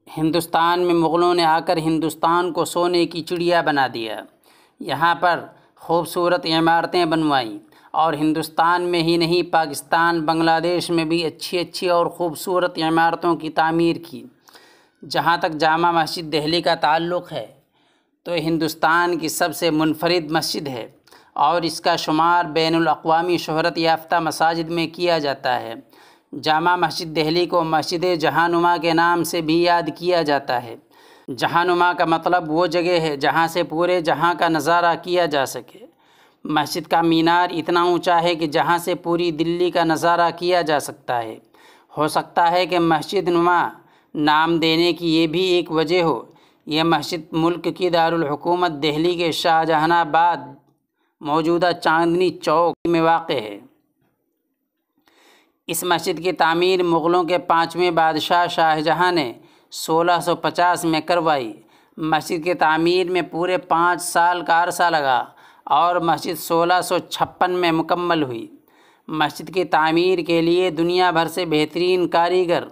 ہندوستان میں مغلوں نے آ کر ہندوستان کو سونے کی چڑیا بنا دیا۔ یہاں پر خوبصورت عمارتیں بنوائیں، اور ہندوستان میں ہی نہیں پاکستان، بنگلہ دیش میں بھی اچھی اچھی اور خوبصورت عمارتوں کی تعمیر کی۔ جہاں تک جامع مسجد دہلی کا تعلق ہے تو ہندوستان کی سب سے منفرد مسجد ہے، اور اس کا شمار بین الاقوامی شہرت یافتہ مساجد میں کیا جاتا ہے۔ جامع مسجد دہلی کو مسجد جہاں نما کے نام سے بھی یاد کیا جاتا ہے۔ جہاں نما کا مطلب وہ جگہ ہے جہاں سے پورے جہاں کا نظارہ کیا جا سکے۔ مسجد کا مینار اتنا اونچا ہے کہ جہاں سے پوری دلی کا نظارہ کیا جا سکتا ہے۔ ہو سکتا ہے کہ مسجد نما نام دینے کی یہ بھی ایک وجہ ہو۔ یہ مسجد ملک کی دارالحکومت دہلی کے شاہجہاں آباد موجودہ چاندنی چوک میں واقع ہے۔ اس مسجد کی تعمیر مغلوں کے 5ویں بادشاہ شاہجہاں نے 1650 میں کروائی۔ مسجد کی تعمیر میں پورے 5 سال کا عرصہ لگا اور مسجد 1656 میں مکمل ہوئی۔ مسجد کی تعمیر کے لیے دنیا بھر سے بہترین کاریگر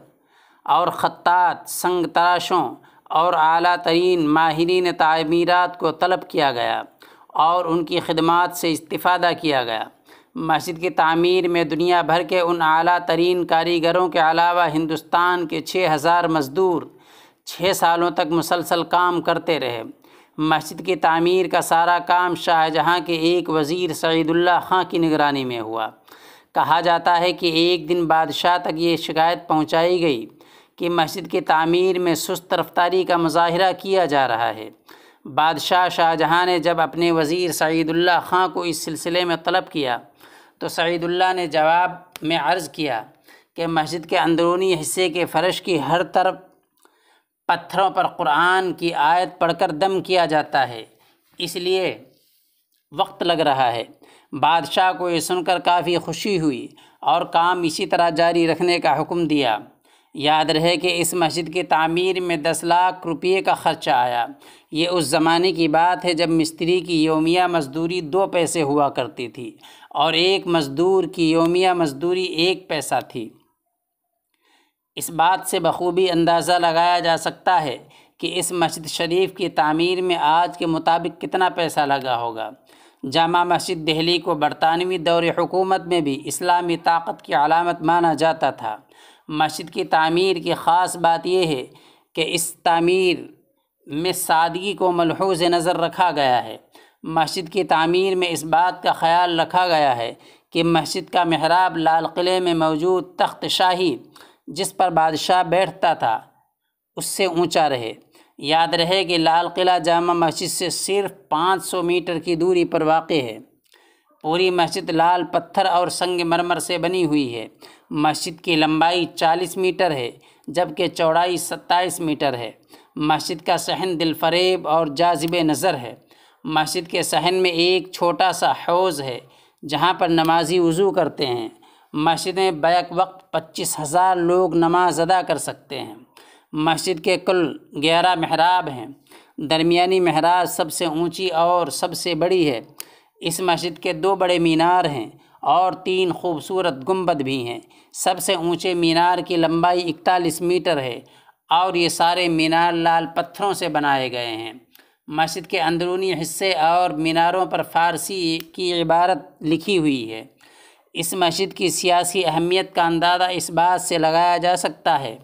اور خطاط، سنگ تراشوں اور اعلیٰ ترین ماہرین تعمیرات کو طلب کیا گیا اور ان کی خدمات سے استفادہ کیا گیا۔ مسجد کی تعمیر میں دنیا بھر کے ان اعلیٰ ترین کاریگروں کے علاوہ ہندوستان کے 6000 مزدور 6 سالوں تک مسلسل کام کرتے رہے۔ مسجد کی تعمیر کا سارا کام شاہجہاں کے ایک وزیر سعید اللہ خاں کی نگرانی میں ہوا۔ کہا جاتا ہے کہ ایک دن بادشاہ تک یہ شکایت پہنچائی گئی کہ مسجد کی تعمیر میں سست رفتاری کا مظاہرہ کیا جا رہا ہے۔ بادشاہ شاہجہاں نے جب اپنے وزیر سعید اللہ خاں کو اس سلسلے میں طلب کیا تو سعید اللہ نے جواب میں عرض کیا کہ مسجد کے اندرونی حصے کے فرش کی ہر طرف پتھروں پر قرآن کی آیت پڑھ کر دم کیا جاتا ہے، اس لیے وقت لگ رہا ہے۔ بادشاہ کو یہ سن کر کافی خوشی ہوئی اور کام اسی طرح جاری رکھنے کا حکم دیا۔ یاد رہے کہ اس مسجد کی تعمیر میں 10 لاکھ روپے کا خرچہ آیا۔ یہ اس زمانے کی بات ہے جب مستری کی یومیہ مزدوری 2 پیسے ہوا کرتی تھی اور ایک مزدور کی یومیہ مزدوری 1 پیسہ تھی۔ اس بات سے بخوبی اندازہ لگایا جا سکتا ہے کہ اس مسجد شریف کی تعمیر میں آج کے مطابق کتنا پیسہ لگا ہوگا۔ جامع مسجد دہلی کو برطانوی دور حکومت میں بھی اسلامی طاقت کی علامت مانا جاتا تھا۔ مسجد کی تعمیر کی خاص بات یہ ہے کہ اس تعمیر میں سادگی کو ملحوظ نظر رکھا گیا ہے۔ مسجد کی تعمیر میں اس بات کا خیال رکھا گیا ہے کہ مسجد کا محراب لال قلعے میں موجود تخت شاہی جس پر بادشاہ بیٹھتا تھا اس سے اونچا رہے۔ یاد رہے کہ لال قلعہ جامع مسجد سے صرف 500 میٹر کی دوری پر واقع ہے۔ پوری مسجد لال پتھر اور سنگ مرمر سے بنی ہوئی ہے۔ مسجد کی لمبائی 40 میٹر ہے جبکہ چوڑائی 27 میٹر ہے۔ مسجد کا صحن دل فریب اور جاذب نظر ہے۔ مسجد کے صحن میں ایک چھوٹا سا حوض ہے جہاں پر نمازی وضو کرتے ہیں۔ مسجد میں بیک وقت 25,000 لوگ نماز ادا کر سکتے ہیں۔ مسجد کے کل 11 محراب ہیں۔ درمیانی محراب سب سے اونچی اور سب سے بڑی ہے۔ اس مسجد کے 2 بڑے مینار ہیں اور 3 خوبصورت گنبد بھی ہیں۔ سب سے اونچے مینار کی لمبائی 41 میٹر ہے اور یہ سارے مینار لال پتھروں سے بنائے گئے ہیں۔ مسجد کے اندرونی حصے اور میناروں پر فارسی کی عبارت لکھی ہوئی ہے۔ اس مسجد کی سیاسی اہمیت کا اندازہ اس بات سے لگایا جا سکتا ہے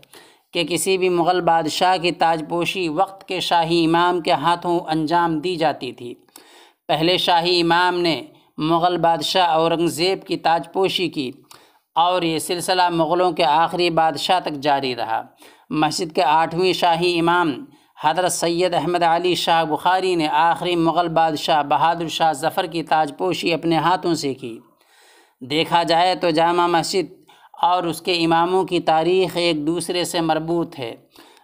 کہ کسی بھی مغل بادشاہ کی تاج پوشی وقت کے شاہی امام کے ہاتھوں انجام دی جاتی تھی۔ پہلے شاہی امام نے مغل بادشاہ اورنگزیب کی تاج پوشی کی اور یہ سلسلہ مغلوں کے آخری بادشاہ تک جاری رہا۔ مسجد کے 8ویں شاہی امام حضرت سید احمد علی شاہ بخاری نے آخری مغل بادشاہ بہادر شاہ ظفر کی تاج پوشی اپنے ہاتھوں سے کی۔ دیکھا جائے تو جامع مسجد اور اس کے اماموں کی تاریخ ایک دوسرے سے مربوط ہے۔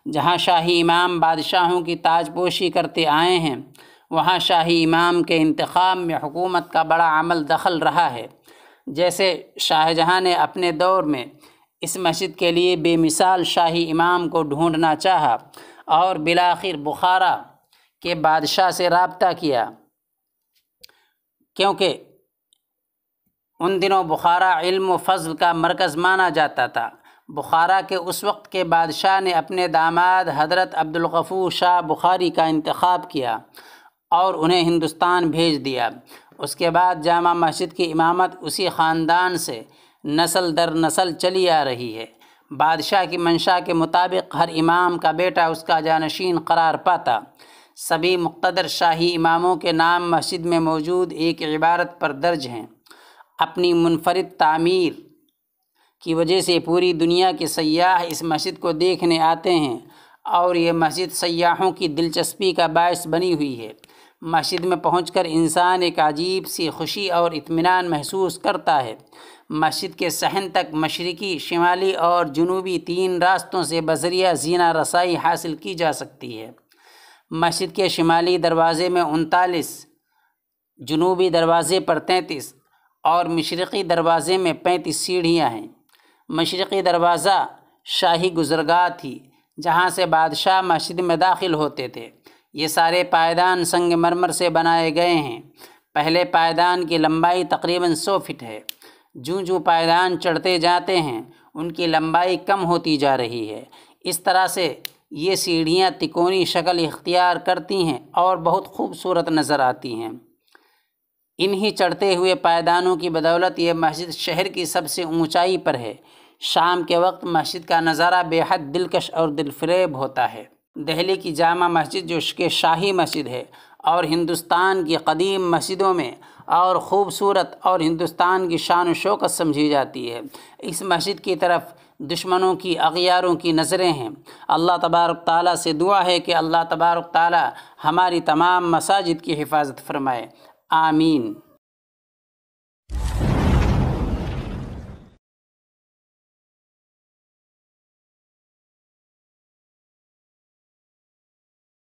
جہاں شاہی امام بادشاہوں کی تاج پوشی کرتے آئے ہیں وہاں شاہی امام کے انتخاب میں حکومت کا بڑا عمل دخل رہا ہے۔ جیسے شاہجہاں نے اپنے دور میں اس مسجد کے لیے بے مثال شاہی امام کو ڈھونڈنا چاہا اور بالآخر بخارا کے بادشاہ سے رابطہ کیا، کیونکہ ان دنوں بخارا علم و فضل کا مرکز مانا جاتا تھا۔ بخارا کے اس وقت کے بادشاہ نے اپنے داماد حضرت عبدالغفور شاہ بخاری کا انتخاب کیا اور انہیں ہندوستان بھیج دیا۔ اس کے بعد جامع مسجد کی امامت اسی خاندان سے نسل در نسل چلی آ رہی ہے۔ بادشاہ کی منشا کے مطابق ہر امام کا بیٹا اس کا جانشین قرار پاتا۔ سبھی مقتدر شاہی اماموں کے نام مسجد میں موجود ایک عبارت پر درج ہیں۔ اپنی منفرد تعمیر کی وجہ سے پوری دنیا کے سیاح اس مسجد کو دیکھنے آتے ہیں اور یہ مسجد سیاحوں کی دلچسپی کا باعث بنی ہوئی ہے۔ مسجد میں پہنچ کر انسان ایک عجیب سی خوشی اور اطمینان محسوس کرتا ہے۔ مسجد کے صحن تک مشرقی، شمالی اور جنوبی 3 راستوں سے بذریعہ زینہ رسائی حاصل کی جا سکتی ہے۔ مسجد کے شمالی دروازے میں 39، جنوبی دروازے پر 33 اور مشرقی دروازے میں 35 سیڑھیاں ہیں۔ مشرقی دروازہ شاہی گزرگاہ تھی جہاں سے بادشاہ مسجد میں داخل ہوتے تھے۔ یہ سارے پائیدان سنگ مرمر سے بنائے گئے ہیں۔ پہلے پائیدان کی لمبائی تقریباً 100 فٹ ہے۔ جوں جوں پائیدان چڑھتے جاتے ہیں ان کی لمبائی کم ہوتی جا رہی ہے۔ اس طرح سے یہ سیڑھیاں تکونی شکل اختیار کرتی ہیں اور بہت خوبصورت نظر آتی ہیں۔ انہی چڑھتے ہوئے پائیدانوں کی بدولت یہ مسجد شہر کی سب سے اونچائی پر ہے۔ شام کے وقت مسجد کا نظارہ بے حد دلکش اور دلفریب ہوتا ہے۔ دہلی کی جامع مسجد جو کہ شاہی مسجد ہے اور ہندوستان کی قدیم مسجدوں میں اور خوبصورت اور ہندوستان کی شان و شوکت سمجھی جاتی ہے، اس مسجد کی طرف دشمنوں کی، اغیاروں کی نظریں ہیں۔ اللہ تبارک تعالیٰ سے دعا ہے کہ اللہ تبارک تعالیٰ ہماری تمام مساجد کی حفاظت فرمائے، آمین۔